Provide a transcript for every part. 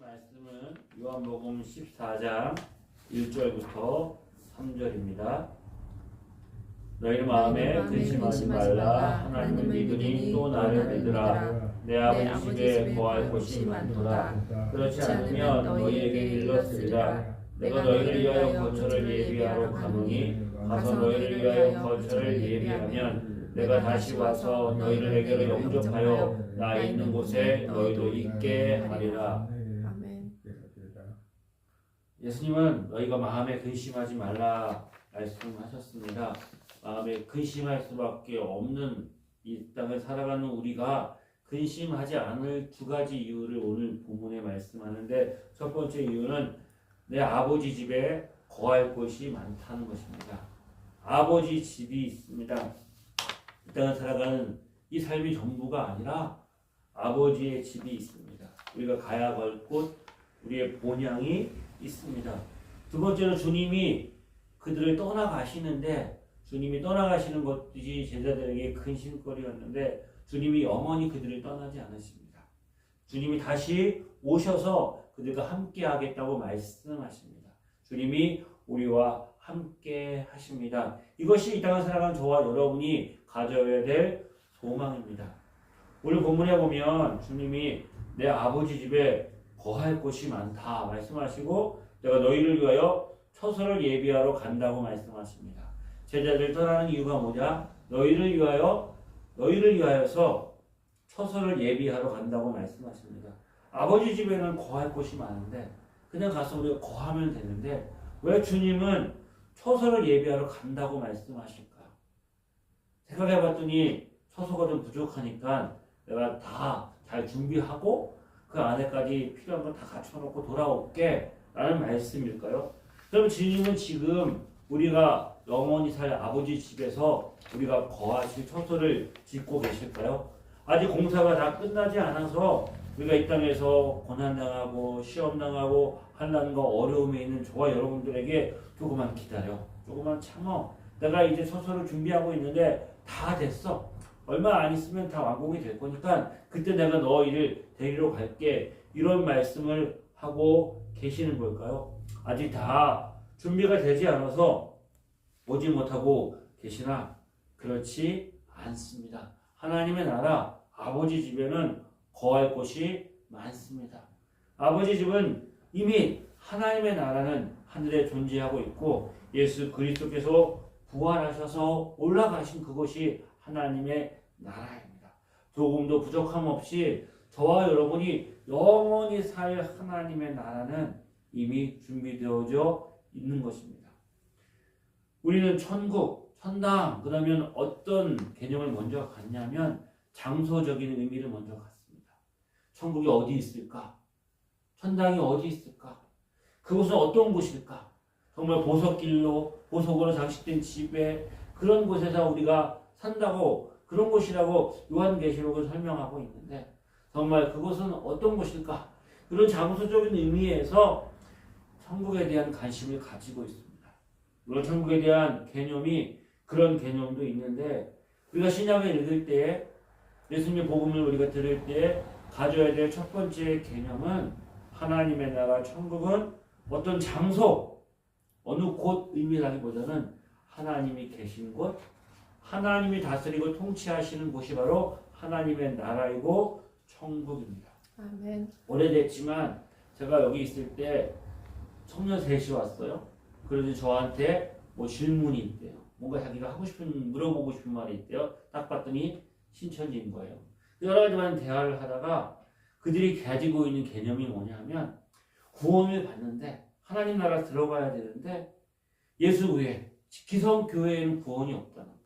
말씀은 요한복음 14장 1절부터 3절입니다. 너희 마음에 근심하지 말라. 하나님을 믿으니 또 나를 믿으라. 내 아버지 집에 거할 곳이 많도다. 그렇지 않으면 너희에게 일렀으리라. 내가 너희를 위하여 거처를 예비하러 가노니 가서 너희를 위하여 거처를 예비하면 내가 다시 와서 너희를 내게로 영접하여 나 있는 곳에 너희도 있게 하리라. 아멘. 예수님은 너희가 마음에 근심하지 말라 말씀하셨습니다. 마음에 근심할 수밖에 없는 이 땅을 살아가는 우리가 근심하지 않을 두 가지 이유를 오늘 본문에 말씀하는데, 첫 번째 이유는 내 아버지 집에 거할 곳이 많다는 것입니다. 아버지 집이 있습니다. 이 땅을 살아가는 이 삶이 전부가 아니라 아버지의 집이 있습니다. 우리가 가야 할 곳, 우리의 본향이 있습니다. 두 번째는 주님이 그들을 떠나가시는데, 주님이 떠나가시는 것이 제자들에게 큰 신거리였는데 주님이 영원히 그들을 떠나지 않으십니다. 주님이 다시 오셔서 그들과 함께 하겠다고 말씀하십니다. 주님이 우리와 함께 하십니다. 이것이 이 땅을 살아가는 저와 여러분이 가져야 될 소망입니다. 오늘 본문에 보면 주님이 내 아버지 집에 거할 곳이 많다 말씀하시고, 내가 너희를 위하여 처소를 예비하러 간다고 말씀하십니다. 제자들 떠나는 이유가 뭐냐? 너희를 위하여서 처소를 예비하러 간다고 말씀하십니다. 아버지 집에는 거할 곳이 많은데 그냥 가서 우리가 거하면 되는데 왜 주님은 처소를 예비하러 간다고 말씀하실까? 생각해봤더니 처소가 좀 부족하니까 내가 다 잘 준비하고 그 안에까지 필요한 거 다 갖춰놓고 돌아올게 라는 말씀일까요? 그럼 주님은 지금 우리가 영원히 살 아버지 집에서 우리가 거하실 처소를 짓고 계실까요? 아직 공사가 다 끝나지 않아서 우리가 이 땅에서 고난당하고 시험당하고 환난과 어려움에 있는 저와 여러분들에게 조금만 기다려, 조금만 참어, 내가 이제 처소를 준비하고 있는데 다 됐어, 얼마 안 있으면 다 완공이 될 거니까 그때 내가 너희를 데리러 갈게, 이런 말씀을 하고 계시는 걸까요? 아직 다 준비가 되지 않아서 오지 못하고 계시나? 그렇지 않습니다. 하나님의 나라 아버지 집에는 거할 곳이 많습니다. 아버지 집은 이미 하나님의 나라는 하늘에 존재하고 있고 예수 그리스도께서 부활하셔서 올라가신 그것이 하나님의 나라입니다. 조금도 부족함 없이 저와 여러분이 영원히 살 하나님의 나라는 이미 준비되어져 있는 것입니다. 우리는 천국, 천당, 그러면 어떤 개념을 먼저 갖냐면 장소적인 의미를 먼저 갖습니다. 천국이 어디 있을까? 천당이 어디 있을까? 그곳은 어떤 곳일까? 정말 보석길로, 보석으로 장식된 집에, 그런 곳에서 우리가 산다고, 그런 곳이라고 요한계시록은 설명하고 있는데 정말 그곳은 어떤 곳일까? 그런 장소적인 의미에서 천국에 대한 관심을 가지고 있습니다. 물론 천국에 대한 개념이 그런 개념도 있는데, 우리가 신약을 읽을 때, 예수님의 복음을 우리가 들을 때 가져야 될 첫 번째 개념은 하나님의 나라 천국은 어떤 장소, 어느 곳 의미라기보다는 하나님이 계신 곳, 하나님이 다스리고 통치하시는 곳이 바로 하나님의 나라이고 천국입니다. 아멘. 오래됐지만 제가 여기 있을 때 청년 셋이 왔어요. 그래서 저한테 뭐 질문이 있대요. 뭔가 자기가 하고 싶은, 물어보고 싶은 말이 있대요. 딱 봤더니 신천지인 거예요. 여러 가지만 대화를 하다가 그들이 가지고 있는 개념이 뭐냐면, 구원을 받는데 하나님 나라 들어가야 되는데 예수 외에 기성교회에는 구원이 없다는 거예요.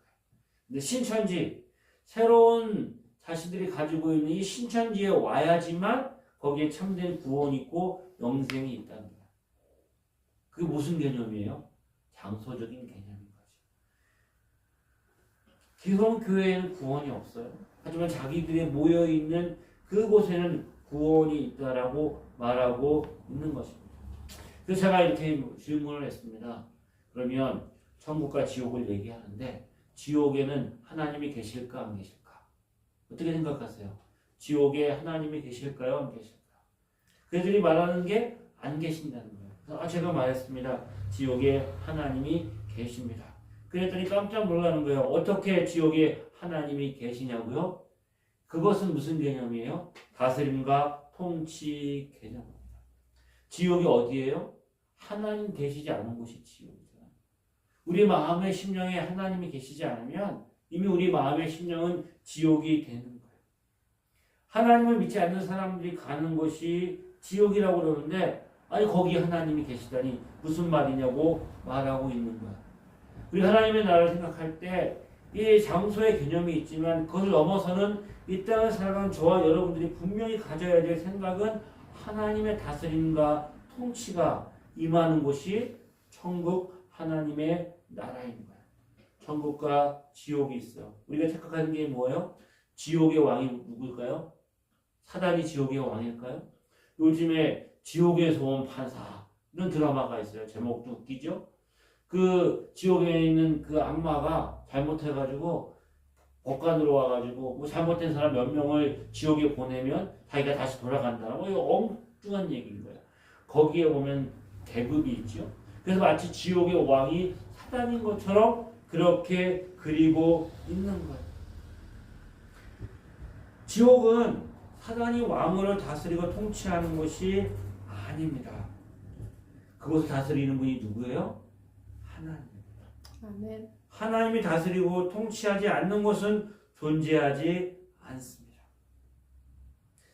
근데 신천지, 새로운 자신들이 가지고 있는 이 신천지에 와야지만 거기에 참된 구원이 있고 영생이 있다는 거예요. 그게 무슨 개념이에요? 장소적인 개념인 거죠. 기성교회에는 구원이 없어요. 하지만 자기들이 모여있는 그곳에는 구원이 있다라고 말하고 있는 것입니다. 그래서 제가 이렇게 질문을 했습니다. 그러면 천국과 지옥을 얘기하는데 지옥에는 하나님이 계실까 안 계실까? 어떻게 생각하세요? 지옥에 하나님이 계실까요 안 계실까요? 그들이 말하는 게 안 계신다는 거예요. 그래서 제가 말했습니다. 지옥에 하나님이 계십니다. 그랬더니 깜짝 놀라는 거예요. 어떻게 지옥에 하나님이 계시냐고요? 그것은 무슨 개념이에요? 다스림과 통치 개념입니다. 지옥이 어디예요? 하나님 계시지 않은 곳이 지옥이잖아요. 우리 마음의 심령에 하나님이 계시지 않으면 이미 우리 마음의 심령은 지옥이 되는 거예요. 하나님을 믿지 않는 사람들이 가는 곳이 지옥이라고 그러는데 아니 거기 하나님이 계시다니 무슨 말이냐고 말하고 있는 거야. 우리 하나님의 나라를 생각할 때 이 장소의 개념이 있지만 그것을 넘어서는 이 땅을 살아가는 저와 여러분들이 분명히 가져야 될 생각은 하나님의 다스림과 통치가 임하는 곳이 천국 하나님의 나라인 거야. 천국과 지옥이 있어요. 우리가 착각하는 게 뭐예요? 지옥의 왕이 누굴까요? 사단이 지옥의 왕일까요? 요즘에 지옥에서 온 판사 이런 드라마가 있어요. 제목도 웃기죠? 그 지옥에 있는 그 악마가 잘못해가지고 법관으로 와가지고 뭐 잘못된 사람 몇 명을 지옥에 보내면 자기가 다시 돌아간다는 거. 이거 엉뚱한 얘기인 거야. 거기에 보면 계급이 있죠. 그래서 마치 지옥의 왕이 사단인 것처럼 그렇게 그리고 있는 거예요. 지옥은 사단이 왕으로 다스리고 통치하는 것이 아닙니다. 그것을 다스리는 분이 누구예요? 하나님입니다. 아멘. 하나님이 다스리고 통치하지 않는 것은 존재하지 않습니다.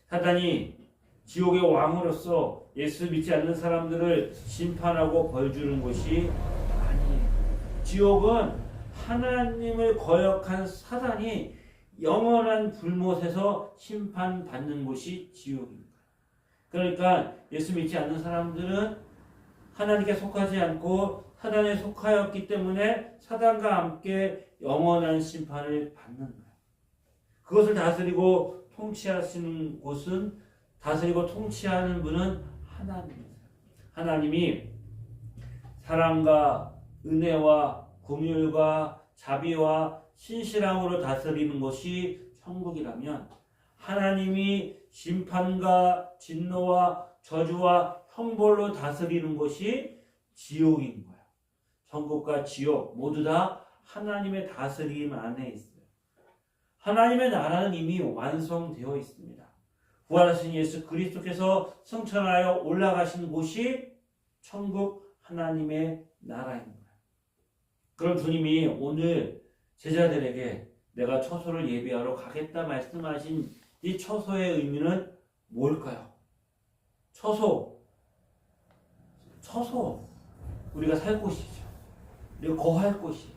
사단이 지옥의 왕으로서 예수 믿지 않는 사람들을 심판하고 벌주는 것이 아니에요. 지옥은 하나님을 거역한 사단이 영원한 불못에서 심판받는 곳이 지옥입니다. 그러니까 예수 믿지 않는 사람들은 하나님께 속하지 않고 사단에 속하였기 때문에 사단과 함께 영원한 심판을 받는 거예요. 그것을 다스리고 통치하시는 곳은 다스리고 통치하는 분은 하나님이세요. 하나님이 사랑과 은혜와 긍휼과 자비와 신실함으로 다스리는 것이 천국이라면 하나님이 심판과 진노와 저주와 형벌로 다스리는 것이 지옥인 거예요. 천국과 지옥 모두 다 하나님의 다스림 안에 있어요. 하나님의 나라는 이미 완성되어 있습니다. 부활하신 예수 그리스도께서 승천하여 올라가신 곳이 천국 하나님의 나라인 거예요. 그럼 주님이 오늘 제자들에게 내가 처소를 예비하러 가겠다 말씀하신 이 처소의 의미는 뭘까요? 처소 우리가 살 곳이죠. 우리가 거할 곳이에요.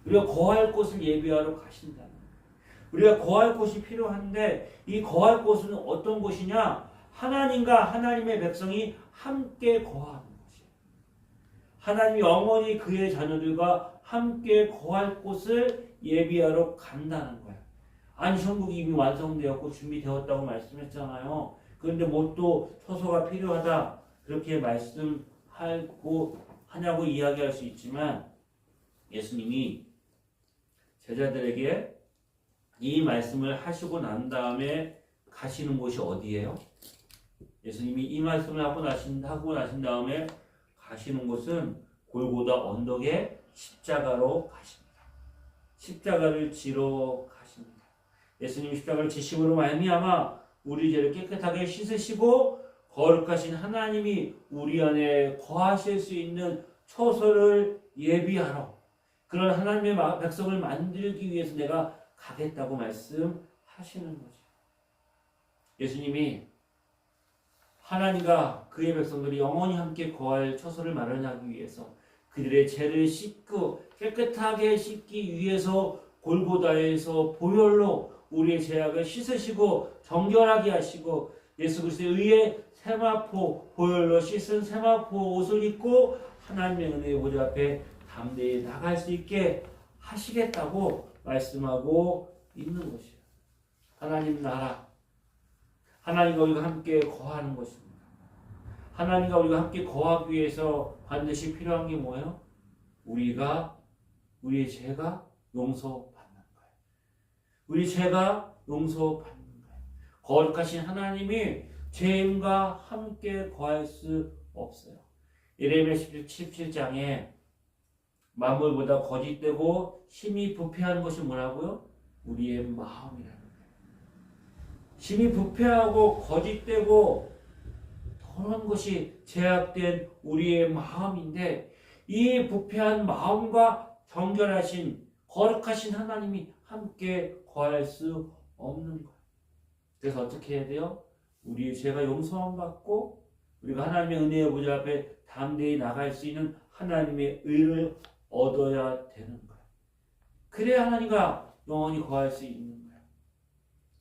우리가 거할 곳을 예비하러 가신다는 거예요. 우리가 거할 곳이 필요한데 이 거할 곳은 어떤 곳이냐? 하나님과 하나님의 백성이 함께 거하는 곳이에요. 하나님이 영원히 그의 자녀들과 함께 거할 곳을 예비하러 간다는 거예요. 아니 천국이 이미 완성되었고 준비되었다고 말씀했잖아요. 그런데 뭐 또 처소가 필요하다 그렇게 하냐고 이야기할 수 있지만 예수님이 제자들에게 이 말씀을 하시고 난 다음에 가시는 곳이 어디예요? 예수님이 이 말씀을 하고 나신 다음에 가시는 곳은 골고다 언덕에 십자가로 가십니다. 십자가를 지러 가십니다. 예수님 십자가를 지심으로 말미암아 우리 죄를 깨끗하게 씻으시고 거룩하신 하나님이 우리 안에 거하실 수 있는 처소를 예비하러 그런 하나님의 백성을 만들기 위해서 내가 가겠다고 말씀하시는 거죠. 예수님이 하나님과 그의 백성들이 영원히 함께 거할 처소를 마련하기 위해서 그들의 죄를 씻고 깨끗하게 씻기 위해서 골고다에서 보혈로 우리의 죄악을 씻으시고 정결하게 하시고 예수 그리스도의 의의 세마포 보혈로 씻은 세마포 옷을 입고 하나님의 은혜의 보좌 앞에 담대히 나갈 수 있게 하시겠다고 말씀하고 있는 것이에요. 하나님 나라, 하나님과 우리가 함께 거하는 것입니다. 하나님과 우리가 함께 거하기 위해서 반드시 필요한 게 뭐예요? 우리의 죄가 용서받는 거예요. 우리 죄가 용서받는 거예요. 거룩하신 하나님이 죄인과 함께 거할 수 없어요. 예레미야 17장에 만물보다 거짓되고 심히 부패한 것이 뭐라고요? 우리의 마음이라는 거예요. 심히 부패하고 거짓되고 더러운 것이 제약된 우리의 마음인데 이 부패한 마음과 정결하신 거룩하신 하나님이 함께 거할 수 없는 거예요. 그래서 어떻게 해야 돼요? 우리의 죄가 용서함 받고 우리가 하나님의 은혜의 보좌 앞에 담대히 나갈 수 있는 하나님의 의를 얻어야 되는 거예요. 그래야 하나님과 영원히 거할 수 있는 거예요.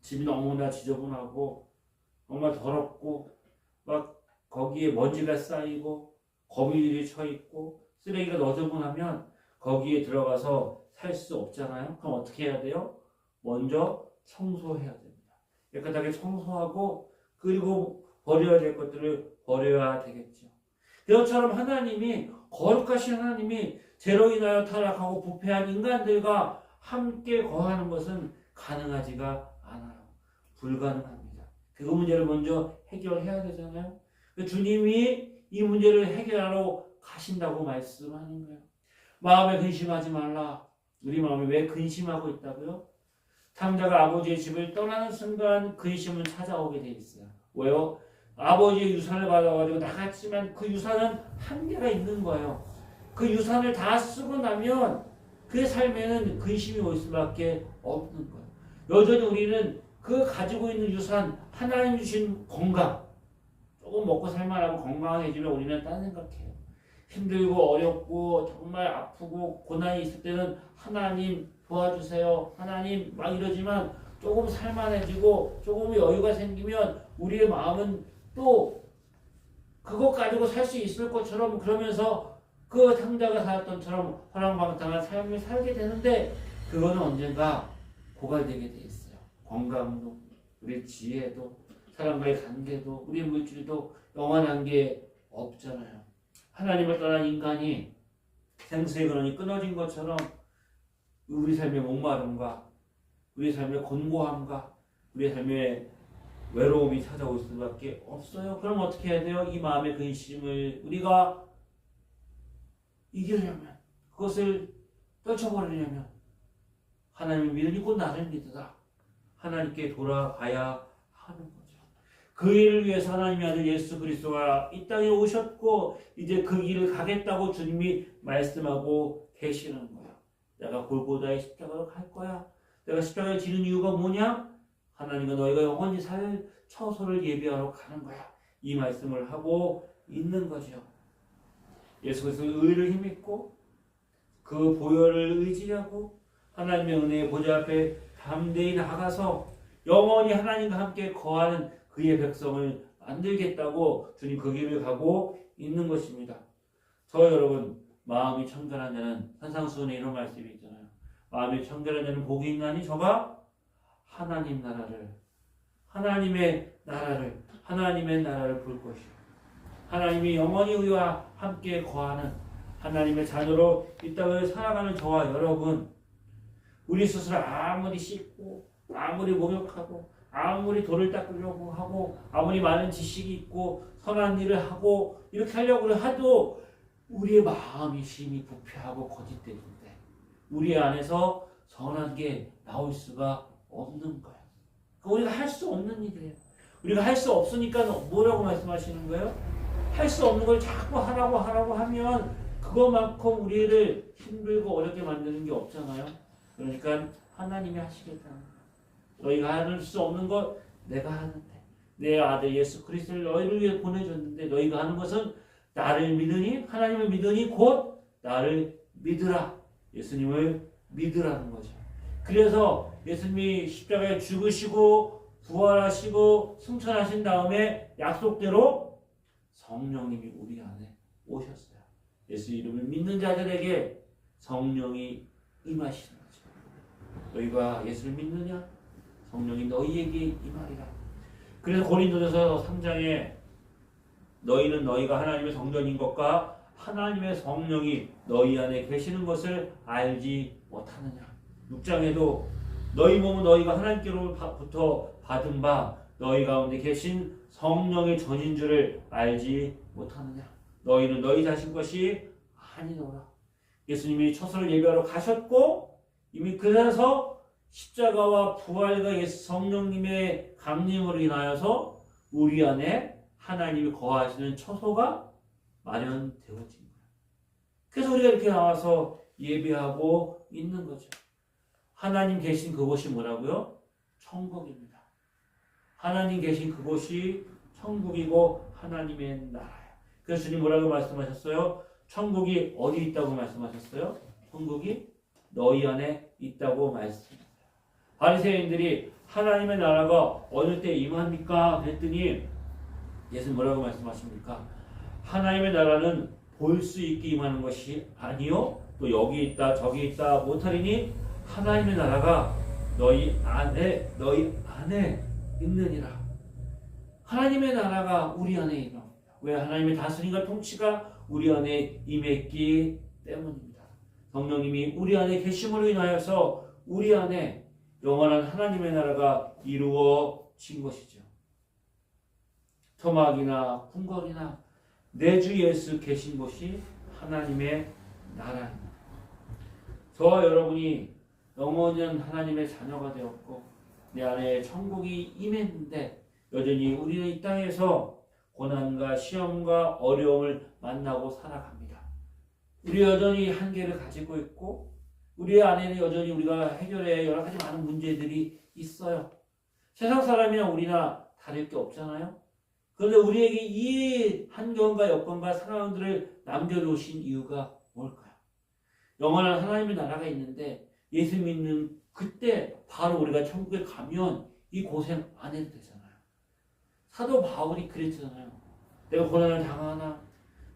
집이 너무나 지저분하고 정말 더럽고 막 거기에 먼지가 쌓이고 거미들이 쳐 있고 쓰레기가 너저분하면 거기에 들어가서 살 수 없잖아요. 그럼 어떻게 해야 돼요? 먼저 청소해야 됩니다. 깨끗하게 청소하고 그리고 버려야 될 것들을 버려야 되겠죠. 그것처럼 하나님이 거룩하신 하나님이 죄로 인하여 타락하고 부패한 인간들과 함께 거하는 것은 가능하지가 않아요. 불가능합니다. 그 문제를 먼저 해결해야 되잖아요. 주님이 이 문제를 해결하러 가신다고 말씀하는 거예요. 마음에 근심하지 말라. 우리 마음이 왜 근심하고 있다고요? 탕자가 아버지의 집을 떠나는 순간 근심은 찾아오게 돼 있어요. 왜요? 아버지의 유산을 받아가지고 나갔지만 그 유산은 한계가 있는 거예요. 그 유산을 다 쓰고 나면 그의 삶에는 근심이 올 수밖에 없는 거예요. 여전히 우리는 그 가지고 있는 유산, 하나님 주신 건강, 조금 먹고 살만하고 건강해지면 우리는 딴 생각해요. 힘들고 어렵고 정말 아프고 고난이 있을 때는 하나님 도와주세요. 하나님 막 이러지만 조금 살만해지고 조금 여유가 생기면 우리의 마음은 또 그것 가지고 살 수 있을 것처럼 그러면서 그 탕자가 살았던처럼 허랑방탕한 삶을 살게 되는데 그거는 언젠가 고갈되게 돼 있어요. 건강도 우리 지혜도 사람과의 관계도 우리 물질도 영원한 게 없잖아요. 하나님을 떠난 인간이 생수의 근원이 끊어진 것처럼 우리 삶의 목마름과 우리 삶의 곤고함과 우리 삶의 외로움이 찾아올 수밖에 없어요. 그럼 어떻게 해야 돼요? 이 마음의 근심을 우리가 이기려면 그것을 떨쳐버리려면 하나님을 믿으니 곧 나를 믿으라. 하나님께 돌아가야 하는 거죠. 그 일을 위해서 하나님의 아들 예수 그리스도가 이 땅에 오셨고 이제 그 길을 가겠다고 주님이 말씀하고 계시는 거야. 내가 골고다의 십자가로 갈 거야. 내가 십자가를 지는 이유가 뭐냐? 하나님과 너희가 영원히 살 처소를 예비하러 가는 거야. 이 말씀을 하고 있는 거죠. 예수 그리스도의 의를 힘입고 그 보혈을 의지하고 하나님의 은혜의 보좌 앞에 담대히 나가서 영원히 하나님과 함께 거하는 그의 백성을 만들겠다고 주님 그 길을 가고 있는 것입니다. 저 여러분 마음이 청결한 자는 산상수훈에 이런 말씀이 있잖아요. 마음이 청결한 자는 복이 있나니 저가 하나님의 나라를 볼 것이요. 하나님이 영원히 우리와 함께 거하는 하나님의 자녀로 이 땅을 살아가는 저와 여러분 우리 스스로 아무리 씻고 아무리 목욕하고 아무리 돌을 닦으려고 하고 아무리 많은 지식이 있고 선한 일을 하고 이렇게 하려고 해도 우리의 마음이 심히 부패하고 거짓되는데 우리 안에서 선한 게 나올 수가 없는 거예요. 우리가 할 수 없는 일이에요. 우리가 할 수 없으니까 뭐라고 말씀하시는 거예요? 할 수 없는 걸 자꾸 하라고 하면 그것만큼 우리를 힘들고 어렵게 만드는 게 없잖아요. 그러니까 하나님이 하시겠다는 거예요. 너희가 할 수 없는 것 내가 하는데 내 아들 예수 그리스도를 너희를 위해 보내줬는데 너희가 하는 것은 나를 믿으니 하나님을 믿으니 곧 나를 믿으라. 예수님을 믿으라는 거죠. 그래서 예수님이 십자가에 죽으시고 부활하시고 승천하신 다음에 약속대로 성령님이 우리 안에 오셨어요. 예수 이름을 믿는 자들에게 성령이 임하시는 거죠. 너희가 예수를 믿느냐? 성령이 너희에게 임하리라. 그래서 고린도전서 3장에 너희는 너희가 하나님의 성전인 것과 하나님의 성령이 너희 안에 계시는 것을 알지 못하느냐. 6장에도 너희 몸은 너희가 하나님께로부터 받은 바 너희 가운데 계신 성령의 전인 줄을 알지 못하느냐. 너희는 너희 자신 것이 아니노라. 예수님이 처소를 예배하러 가셨고 이미 그래서 십자가와 부활과 예수 성령님의 강림으로 인하여서 우리 안에 하나님이 거하시는 처소가 마련되어진 거예요. 그래서 우리가 이렇게 나와서 예배하고 있는 거죠. 하나님 계신 그곳이 뭐라고요? 천국입니다. 하나님 계신 그곳이 천국이고 하나님의 나라예요. 그래서 주님 뭐라고 말씀하셨어요? 천국이 어디 있다고 말씀하셨어요? 천국이 너희 안에 있다고 말씀하셨어요. 바리새인들이 하나님의 나라가 어느 때 임합니까? 그랬더니 예수님 뭐라고 말씀하십니까? 하나님의 나라는 볼 수 있게 임하는 것이 아니요 또 여기 있다 저기 있다 못하리니 하나님의 나라가 너희 안에 있느니라. 하나님의 나라가 우리 안에 있는 겁니다. 왜? 하나님의 다스림과 통치가 우리 안에 임했기 때문입니다. 성령님이 우리 안에 계심으로 인하여서 우리 안에 영원한 하나님의 나라가 이루어진 것이죠. 토막이나 궁궐이나 내 주 예수 계신 곳이 하나님의 나라입니다. 저와 여러분이 영원한 하나님의 자녀가 되었고 내 안에 천국이 임했는데 여전히 우리는 이 땅에서 고난과 시험과 어려움을 만나고 살아갑니다. 우리 여전히 한계를 가지고 있고 우리 안에는 여전히 우리가 해결해야 여러 가지 많은 문제들이 있어요. 세상 사람이나 우리나 다를 게 없잖아요. 그런데 우리에게 이 환경과 여건과 상황들을 남겨놓으신 이유가 뭘까요? 영원한 하나님의 나라가 있는데 예수 믿는 그때 바로 우리가 천국에 가면 이 고생 안 해도 되잖아요. 사도 바울이 그랬잖아요. 내가 고난을 당하나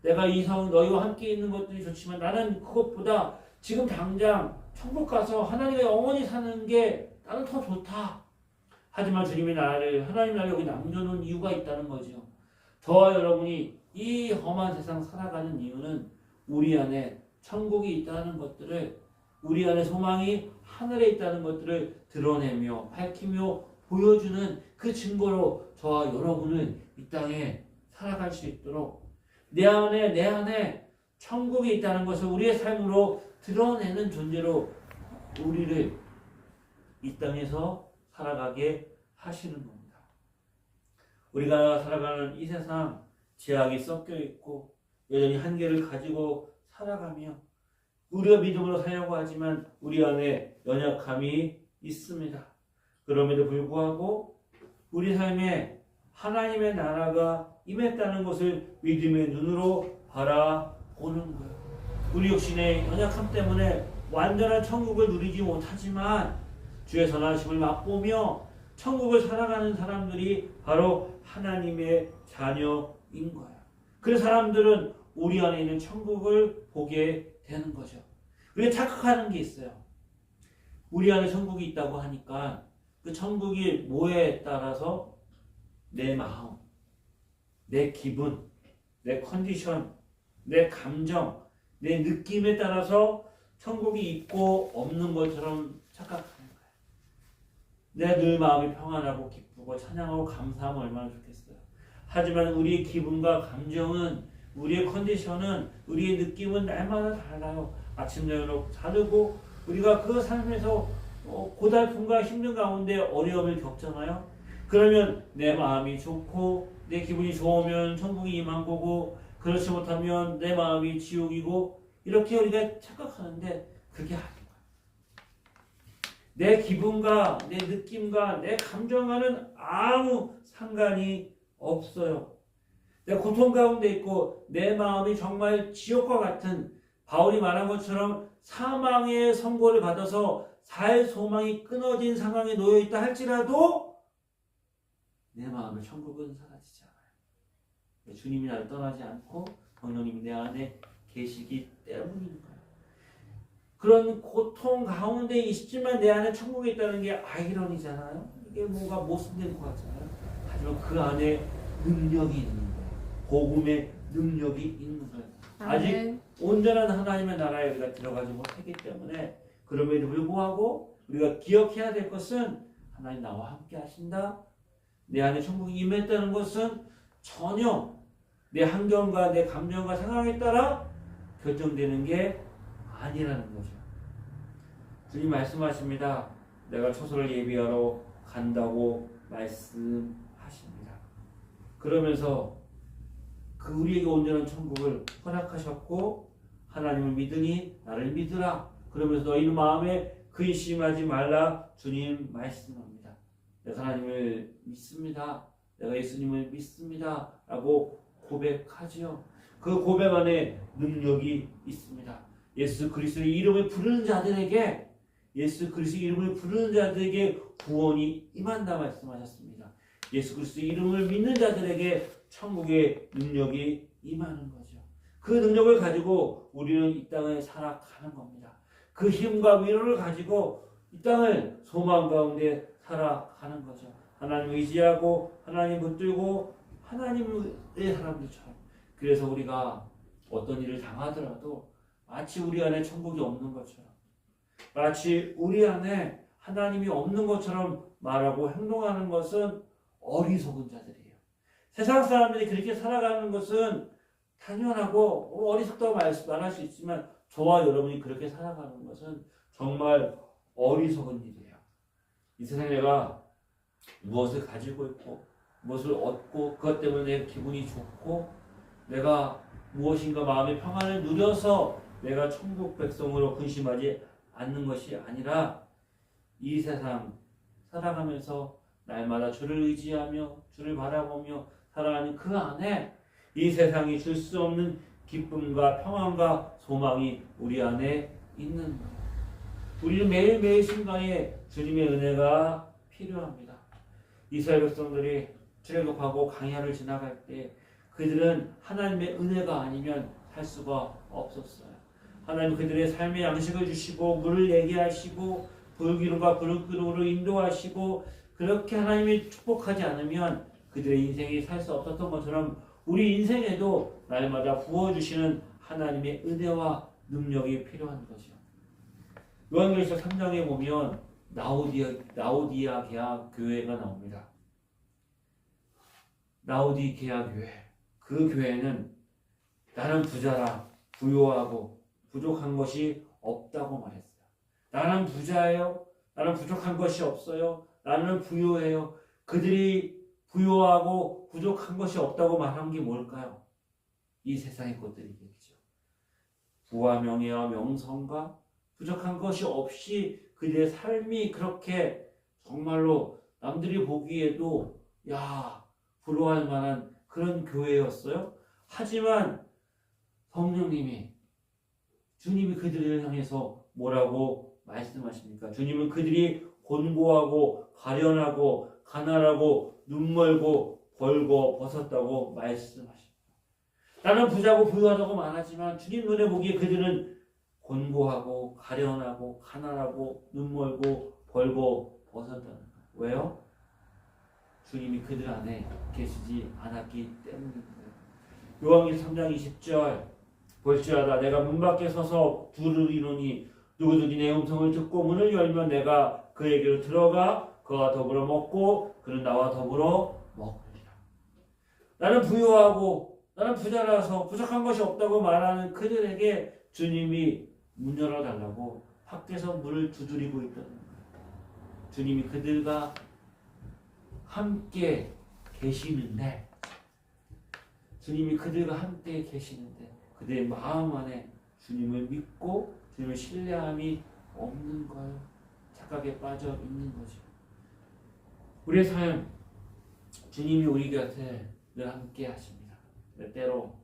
내가 이 성 너희와 함께 있는 것들이 좋지만 나는 그것보다 지금 당장 천국 가서 하나님과 영원히 사는 게 나는 더 좋다. 하지만 주님의 나라를 하나님 나라를 여기 남겨놓은 이유가 있다는 거죠. 저와 여러분이 이 험한 세상 살아가는 이유는 우리 안에 천국이 있다는 것들을 우리 안에 소망이 하늘에 있다는 것들을 드러내며 밝히며 보여주는 그 증거로 저와 여러분은 이 땅에 살아갈 수 있도록 내 안에 천국이 있다는 것을 우리의 삶으로 드러내는 존재로 우리를 이 땅에서 살아가게 하시는 겁니다. 우리가 살아가는 이 세상 죄악이 섞여 있고 여전히 한계를 가지고 살아가며 우리가 믿음으로 살려고 하지만 우리 안에 연약함이 있습니다. 그럼에도 불구하고 우리 삶에 하나님의 나라가 임했다는 것을 믿음의 눈으로 바라보는 거예요. 우리 육신의 연약함 때문에 완전한 천국을 누리지 못하지만 주의 선하심을 맛보며 천국을 살아가는 사람들이 바로 하나님의 자녀인 거예요. 그 사람들은 우리 안에 있는 천국을 보게 되는 거죠. 우리가 착각하는 게 있어요. 우리 안에 천국이 있다고 하니까 그 천국이 뭐에 따라서 내 마음, 내 기분, 내 컨디션, 내 감정, 내 느낌에 따라서 천국이 있고 없는 것처럼 착각하는 거예요. 내 늘 마음이 평안하고 기쁘고 찬양하고 감사하면 얼마나 좋겠어요. 하지만 우리의 기분과 감정은 우리의 컨디션은 우리의 느낌은 날마다 달라요. 아침 저녁 다르고 우리가 그 삶에서 고달픔과 힘든 가운데 어려움을 겪잖아요. 그러면 내 마음이 좋고 내 기분이 좋으면 천국이 임한 거고 그렇지 못하면 내 마음이 지옥이고 이렇게 우리가 착각하는데 그게 아닌 거예요. 내 기분과 내 느낌과 내 감정과는 아무 상관이 없어요. 내 고통 가운데 있고 내 마음이 정말 지옥과 같은 바울이 말한 것처럼 사망의 선고를 받아서 살 소망이 끊어진 상황에 놓여 있다 할지라도 내 마음의 천국은 사라지지 않아요. 주님이 나를 떠나지 않고 성령님이 내 안에 계시기 때문인 거예요. 그런 고통 가운데 있지만 내 안에 천국이 있다는 게 아이러니잖아요. 이게 뭔가 모순된 것 같잖아요. 하지만 그 안에 능력이 있는 거예요. 복음의 능력이 있는 거예요. 아직 온전한 하나님의 나라에 우리가 들어가지 못했기 때문에 그럼에도 불구하고 우리가 기억해야 될 것은 하나님 나와 함께 하신다. 내 안에 천국이 임했다는 것은 전혀 내 환경과 내 감정과 생각에 따라 결정되는 게 아니라는 거죠. 주님 말씀하십니다. 내가 초소를 예비하러 간다고 말씀하십니다. 그러면서 그 우리에게 온전한 천국을 허락하셨고 하나님을 믿으니 나를 믿으라. 그러면서 너희는 마음에 근심하지 말라. 주님 말씀합니다. 내가 하나님을 믿습니다. 내가 예수님을 믿습니다. 라고 고백하지요. 그 고백 안에 능력이 있습니다. 예수 그리스도의 이름을 부르는 자들에게 구원이 임한다 말씀하셨습니다. 예수 그리스도의 이름을 믿는 자들에게 천국의 능력이 임하는 거죠. 그 능력을 가지고 우리는 이 땅을 살아가는 겁니다. 그 힘과 위로를 가지고 이 땅을 소망 가운데 살아가는 거죠. 하나님 의지하고 하나님 붙들고 하나님의 사람들처럼. 그래서 우리가 어떤 일을 당하더라도 마치 우리 안에 천국이 없는 것처럼, 마치 우리 안에 하나님이 없는 것처럼 말하고 행동하는 것은 어리석은 자들이에요. 세상 사람들이 그렇게 살아가는 것은 당연하고 어리석다고 말할 수 있지만 저와 여러분이 그렇게 살아가는 것은 정말 어리석은 일이에요. 이 세상에 내가 무엇을 가지고 있고 무엇을 얻고 그것 때문에 내 기분이 좋고 내가 무엇인가 마음의 평안을 누려서 내가 천국 백성으로 근심하지 않는 것이 아니라 이 세상 살아가면서 날마다 주를 의지하며 주를 바라보며 살아가는 그 안에 이 세상이 줄 수 없는 기쁨과 평안과 소망이 우리 안에 있는 거예요. 우리는 매일매일 순간에 주님의 은혜가 필요합니다. 이스라엘 백성들이 출애굽하고 광야를 지나갈 때 그들은 하나님의 은혜가 아니면 살 수가 없었어요. 하나님 그들의 삶의 양식을 주시고 물을 내게 하시고 불기름과 불기름으로 인도하시고 그렇게 하나님이 축복하지 않으면 그들의 인생이 살 수 없었던 것처럼 우리 인생에도 날마다 부어주시는 하나님의 은혜와 능력이 필요한 것이요. 요한계시록 3장에 보면 라오디아 게아 교회가 나옵니다. 라오디게아 교회. 그 교회는 나는 부자라 부요하고 부족한 것이 없다고 말했어요. 나는 부자예요. 나는 부족한 것이 없어요. 나는 부요해요. 그들이 부요하고 부족한 것이 없다고 말한 게 뭘까요? 이 세상의 것들이겠죠. 부와 명예와 명성과 부족한 것이 없이 그들의 삶이 그렇게 정말로 남들이 보기에도 부러워할 만한 그런 교회였어요. 하지만 성령님이 주님이 그들을 향해서 뭐라고 말씀하십니까? 주님은 그들이 곤고하고 가련하고 가난하고 눈멀고 벌고 벗었다고 말씀하십니다. 나는 부자고 부유하다고 말하지만 주님 눈에 보기에 그들은 곤고하고 가련하고 가난하고 눈멀고 벌고 벗었다는 거예요. 왜요? 주님이 그들 안에 계시지 않았기 때문입니다. 요한계시록 3장 20절 볼지어다 내가 문 밖에 서서 부르리노니 누구든지 내 음성을 듣고 문을 열면 내가 그에게로 들어가 그와 더불어 먹고 그는 나와 더불어 먹으리라. 나는 부유하고 나는 부자라서 부족한 것이 없다고 말하는 그들에게 주님이 문 열어달라고 밖에서 문을 두드리고 있다는 거예요. 주님이 그들과 함께 계시는데 그들의 마음 안에 주님을 믿고 주님을 신뢰함이 없는 거예요. 착각에 빠져 있는 거죠. 우리의 삶, 주님이 우리 곁에 늘 함께 하십니다. 때로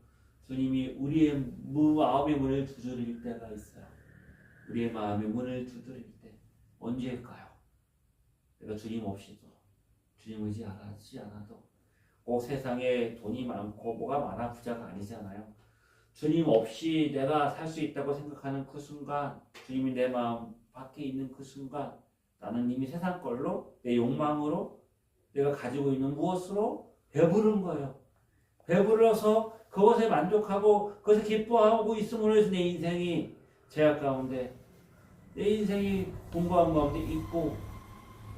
주님이 우리의 마음의 문을 두드릴 때가 있어요. 우리의 마음의 문을 두드릴 때 언제일까요? 내가 주님 없이도 주님 의지하지 않아도 꼭 세상에 돈이 많고 뭐가 많아 부자가 아니잖아요. 주님 없이 내가 살 수 있다고 생각하는 그 순간 주님이 내 마음 밖에 있는 그 순간 나는 이미 세상 걸로 내 욕망으로 내가 가지고 있는 무엇으로 배부른 거예요. 배불러서 그것에 만족하고 그것에 기뻐하고 있음으로 해서 내 인생이 제약 가운데 내 인생이 공고한 가운데 있고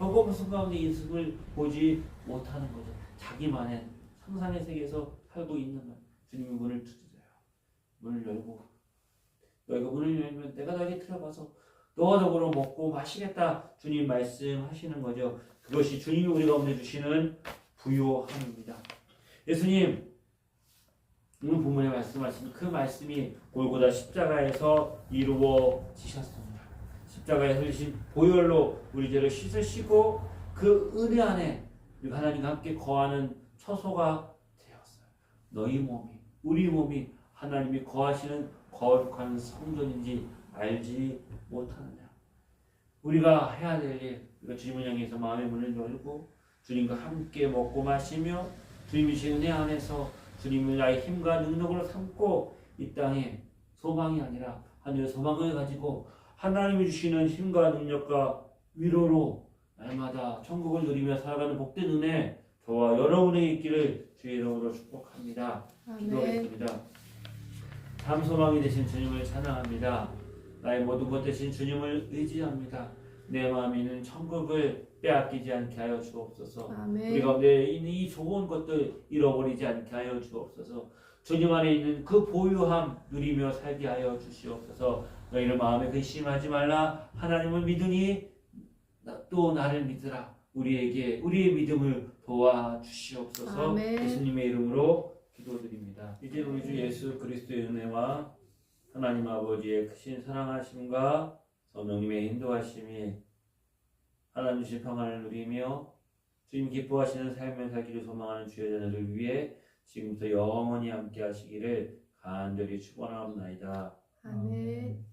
헛것 순간에 인습을 보지 못하는 거죠. 자기만의 상상의 세계에서 살고 있는 거예요. 주님이 문을 두드려요. 문을 열고 너희가 문을 열면 내가 너에게 들어가서 너와 더불어 먹고 마시겠다. 주님 말씀하시는 거죠. 그것이 주님이 우리 가운데 주시는 부요함입니다. 예수님 오늘 본문에 말씀하신 그 말씀이 골고다 십자가에서 이루어지셨습니다. 십자가에 흘리신 보혈로 우리 죄를 씻으시고 그 은혜 안에 우리 하나님과 함께 거하는 처소가 되었어요. 너희 몸이 우리 몸이 하나님이 거하시는 거룩한 성전인지 알지 못하느냐. 우리가 해야 될 일, 우리가 주님을 향해서 마음의 문을 열고 주님과 함께 먹고 마시며 주님이 주신 은혜 안에서 주님을 나의 힘과 능력으로 삼고 이 땅에 소망이 아니라 하늘의 소망을 가지고 하나님이 주시는 힘과 능력과 위로로 날마다 천국을 누리며 살아가는 복된 은혜 저와 여러분의 있기를 주의 이름으로 축복합니다. 기도하겠습니다. 참 소망이 되신 주님을 찬양합니다. 나의 모든 것 대신 주님을 의지합니다. 내 마음에 있는 천국을 빼앗기지 않게 하여 주옵소서. 아멘. 우리 가운데 있는 이 좋은 것들 잃어버리지 않게 하여 주옵소서. 주님 안에 있는 그 보유함 누리며 살게 하여 주시옵소서. 너희는 마음에 근심하지 말라. 하나님을 믿으니 또 나를 믿으라. 우리에게 우리의 믿음을 도와주시옵소서. 아멘. 예수님의 이름으로 기도드립니다. 이제 우리 주 예수 그리스도의 은혜와 하나님 아버지의 크신 사랑하심과 성령님의 인도하심이 하나님 주신 평안을 누리며 주님 기뻐하시는 삶을 살기를 소망하는 주의 자녀들 위해 지금부터 영원히 함께 하시기를 간절히 축원하옵나이다. 아멘.